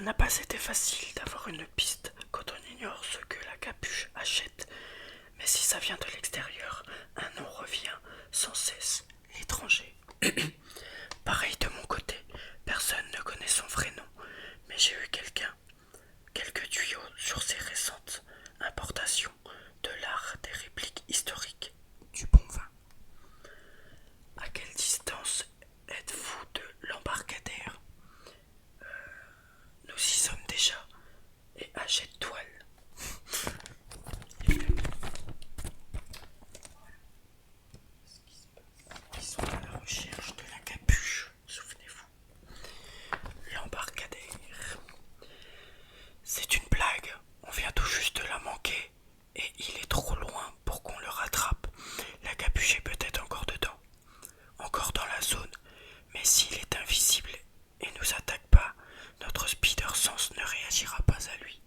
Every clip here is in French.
n'a pas été facile d'avoir une piste quand on ignore ce que la capuche achète, mais si ça vient de l'extérieur, un nom revient sans cesse, l'étranger. Pareil de mon côté, personne ne connaît son vrai nom, mais j'ai eu quelques tuyaux sur ses récentes importations de l'art des répliques historiques du bon vin. À quelle distance êtes-vous de l'embarcadère? Nous y sommes déjà, et à jet de toile. Ils sont à la recherche de la capuche, souvenez-vous. L'embarcadère. C'est une blague, on vient tout juste de la manquer, et il est trop loin pour qu'on le rattrape. La capuche est peut-être encore dedans, encore dans la zone, mais s'il est invisible et nous attaque pas, notre Spider Sense ne réagira pas à lui.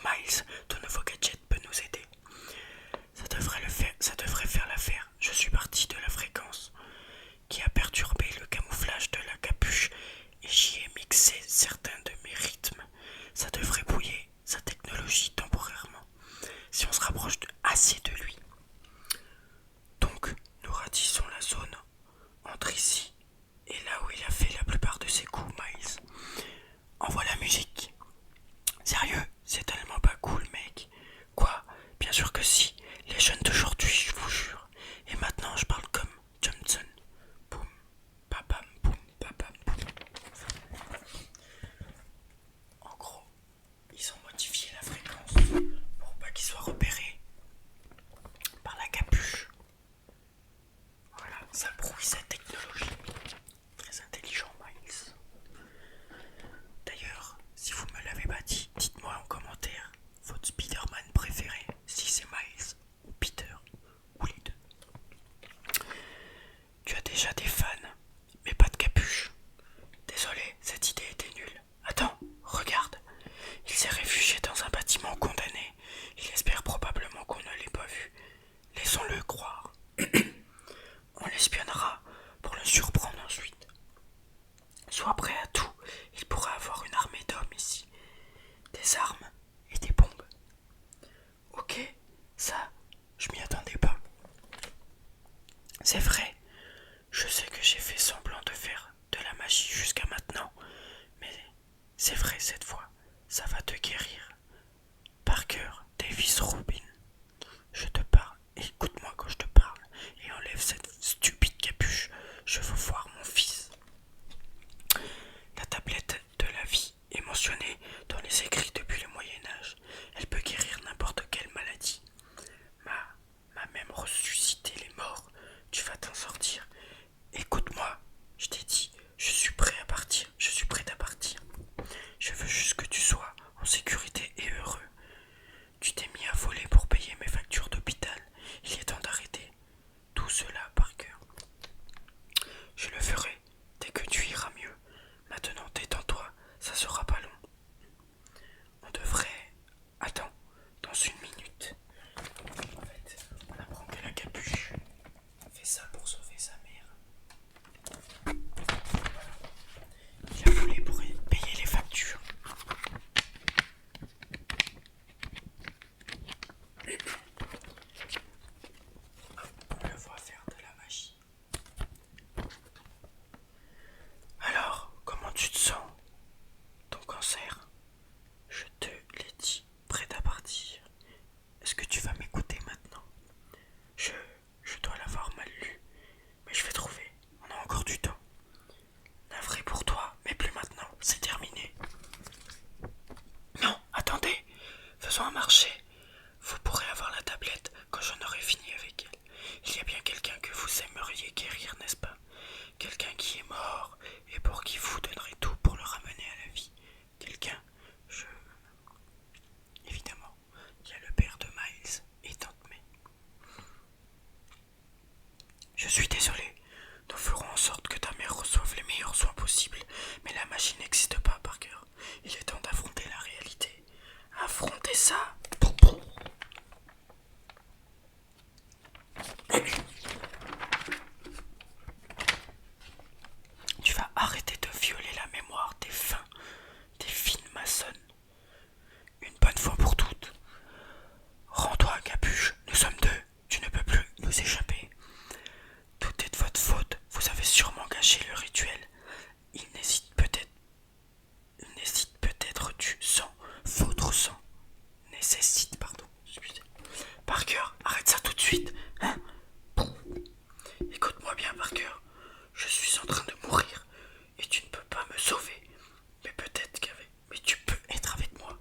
Miles, ton nouveau gadget peut nous aider. Ça devrait faire l'affaire. Je suis parti de la fréquence qui a perturbé le camouflage de la capuche et j'y ai mixé certains de mes rythmes. Ça devrait brouiller sa technologie temporairement si on se rapproche assez de lui. Donc, nous ratissons la zone entre ici et là où il a fait la plupart de ses coups, Miles. Envoie la musique. Sérieux, c'est tellement pas cool, mec. Quoi? Bien sûr que si. Les jeunes d'aujourd'hui, je vous jure. Et maintenant, je parle comme Johnson. Boum, babam, boum, babam, boum. En gros, ils ont modifié la fréquence pour pas qu'ils soient repérés par la capuche. Voilà, ça prouve sa technologie. Très intelligent, Miles. D'ailleurs, si vous me l'avez pas dit, dites-moi en commentaire votre Spider-Man préféré, si c'est Miles ou Peter, ou les deux. Tu as déjà des fans, mais pas de capuche. Désolé, cette idée était nulle. Attends, regarde. Il s'est réfugié dans un bâtiment condamné. Il espère probablement qu'on ne l'ait pas vu. Laissons-le croire. On l'espionnera pour le surprendre ensuite. Sois prêt à tout, il pourra avoir une armée d'hommes ici. Des armes et des bombes. Ok, ça, je m'y attendais pas. C'est vrai, je sais que j'ai fait semblant de faire de la magie jusqu'à maintenant, mais c'est vrai cette fois, ça va te guérir. Parker Davis Rubin, je te parle, écoute-moi quand je te parle, et enlève cette stupide capuche, je veux voir mon fils. La tablette de la vie est mentionnée dans les écrits depuis le Moyen-Âge. Elle peut guérir n'importe quelle maladie. M'a même ressuscité les morts. Tu vas t'en sortir. Écoute-moi, je t'ai dit, je suis prêt à partir. Je suis prêt à partir. Je veux juste que tu sois en sécurité et heureux. Tu t'es mis à voler pour payer mes factures d'hôpital. Il est temps lâcher le rituel. Il nécessite peut-être du sang, votre sang. Nécessite, pardon. Excusez. Parker, arrête ça tout de suite. Hein? Écoute-moi bien, Parker. Je suis en train de mourir et tu ne peux pas me sauver. Mais tu peux être avec moi.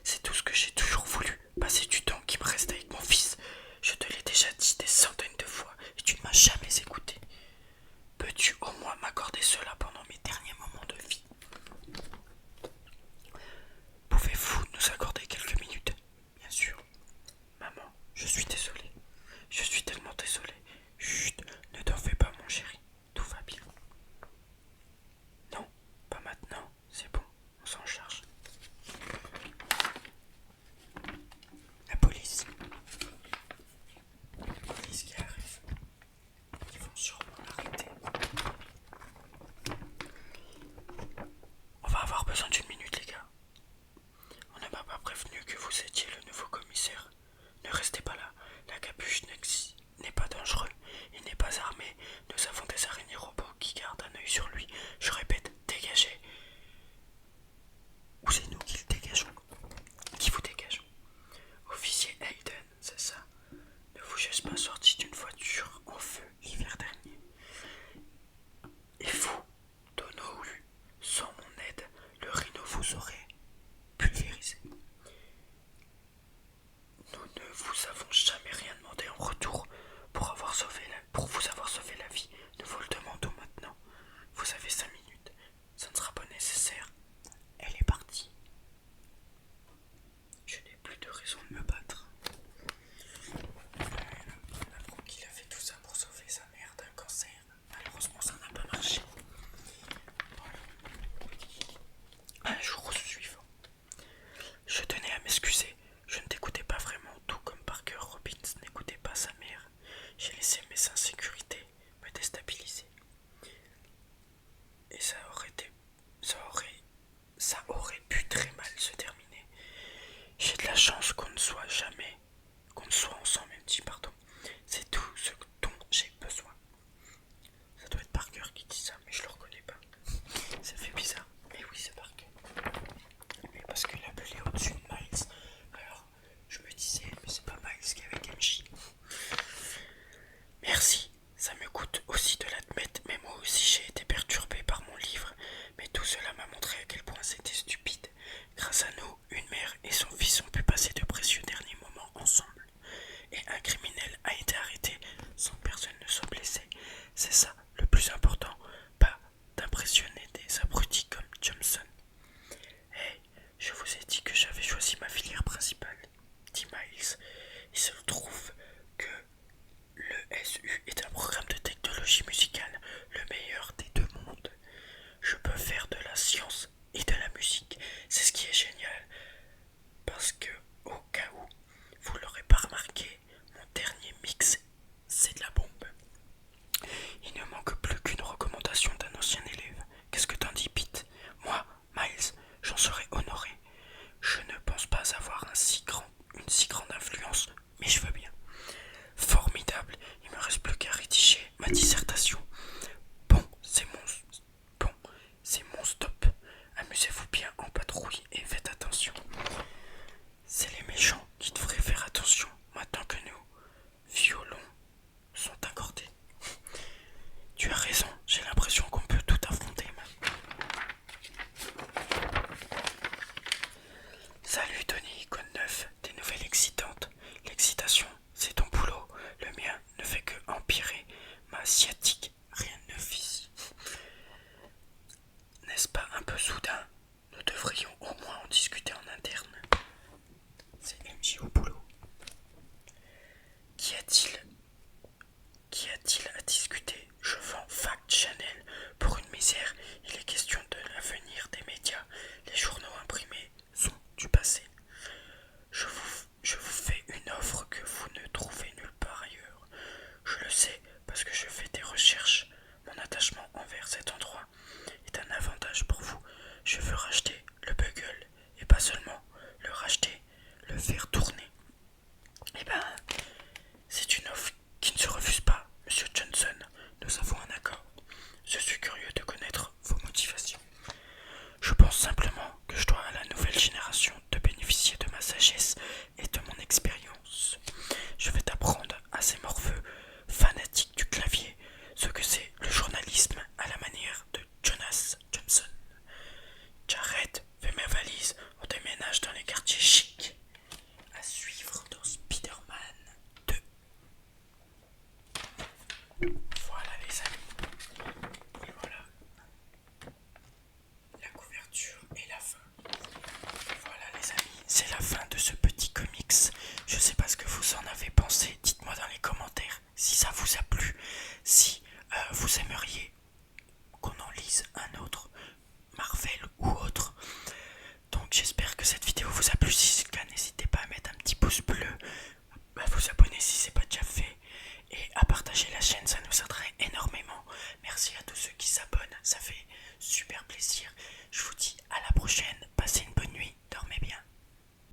C'est tout ce que j'ai toujours voulu. Passer du temps qui me reste avec mon fils. Je te l'ai déjà dit des centaines de fois et tu ne m'as jamais écouté. Peux-tu au moins m'accorder cela pendant mes derniers moments de vie? Pouvez-vous nous accorder quelques minutes? Bien sûr. Maman, je suis désolé. Je suis tellement désolé. Chut, ne t'en fais pas, mon chéri. Tout va bien. Non, pas maintenant. C'est bon, on s'en charge. La police. La police qui arrive. Ils vont sûrement l'arrêter. On va avoir besoin d'une minute, les gars. On ne m'a pas prévenu que vous étiez le nouveau commissaire. Ne restez pas là. La capuche n'est pas dangereux. Il n'est pas armé. Nous avons des araignées robots qui gardent un œil sur lui. Je répète, dégagez. Ou c'est nous qui le dégageons? Qui vous dégageons? Officier Hayden, c'est ça. Ne vous pas sorti d'une voiture en feu l'hiver dernier. Et vous, Dono, sans mon aide, le rhino vous aurait pulvérisé. Nous ne vous avons jamais rien demandé en retour pour vous avoir sauvé la vie. Nous vous le demandons maintenant. Vous avez 5 minutes. Ça ne sera pas nécessaire. Elle est partie. Je n'ai plus de raison de me battre. On apprend qu'il a fait tout ça pour sauver sa mère d'un cancer. Malheureusement, ça n'a pas marché. Voilà. Un jour suivant. Je tenais à m'excuser. Je ne t'écoutais pas vraiment, tout comme Parker Robbins n'écoutait pas sa mère. J'ai laissé mes insécurités me déstabiliser. Et ça aurait pu très mal se terminer. J'ai de la chance qu'on ne soit ensemble, même dit, pardon. C'est tout ce dont j'ai besoin. Ça doit être Parker qui dit ça, mais je le reconnais pas. Ça fait bizarre. Mais oui, c'est Parker. Mais parce qu'il appelait au-dessus de Miles. Alors, je me disais, mais c'est pas Miles qui est avec MJ. Merci, ça me coûte aussi de l'admettre, mais moi aussi j'ai été perturbé par mon livre. Mais tout cela m'a montré à quel point c'était stupide. Grâce à nous, une mère et son fils ont pu passer de précieux derniers moments ensemble. Et un criminel a été arrêté sans que personne ne soit blessé. C'est ça le plus important, pas d'impressionner des abrutis comme Johnson. Hey, je vous ai dit que j'avais choisi ma filière principale, dit Miles. Il se trouve que le SU est un programme de technologie musicale, le meilleur des deux mondes. Je peux faire de la science et de la musique. C'est ce qui est génial. Parce que, au cas où, vous l'aurez pas remarqué, mon dernier mix, c'est de la bombe. Il ne manque plus qu'une recommandation d'un ancien élève. Qu'est-ce que t'en dis, Pete? Moi, Miles, j'en serais honoré. Je ne pense pas avoir une si grande influence, mais je veux bien. Formidable, il me reste plus qu'à rédiger ma dissertation. Bon, c'est mon stop. Amusez-vous bien en patrouille et faites attention. C'est les méchants qui devraient faire attention maintenant que nos violons sont accordés. Tu as raison, j'ai l'impression qu'on peut tout affronter maintenant. Salut Tony, code 9, des nouvelles excitantes. L'excitation, c'est ton boulot. Le mien ne fait que empirer. Ma sciatique, rien ne vise. N'est-ce pas un peu soudain? Nous devrions au moins en discuter en interne. C'est MJ au boulot. Qu'y a-t-il à discuter? Je vends Fact Channel pour une misère. Il est question de l'avenir des médias. Les journaux imprimés sont du passé. Je vous fais une offre que vous ne trouvez nulle part ailleurs. Je le sais parce que je fais des recherches. Mon attachement envers cet endroit est un avantage pour vous. Je veux racheter le Bugle et pas seulement le racheter, le faire tourner. Eh ben, c'est une offre qui ne se refuse pas, Monsieur Johnson. Nous avons un accord. Je suis partager la chaîne, ça nous aiderait énormément. Merci à tous ceux qui s'abonnent, ça fait super plaisir. Je vous dis à la prochaine.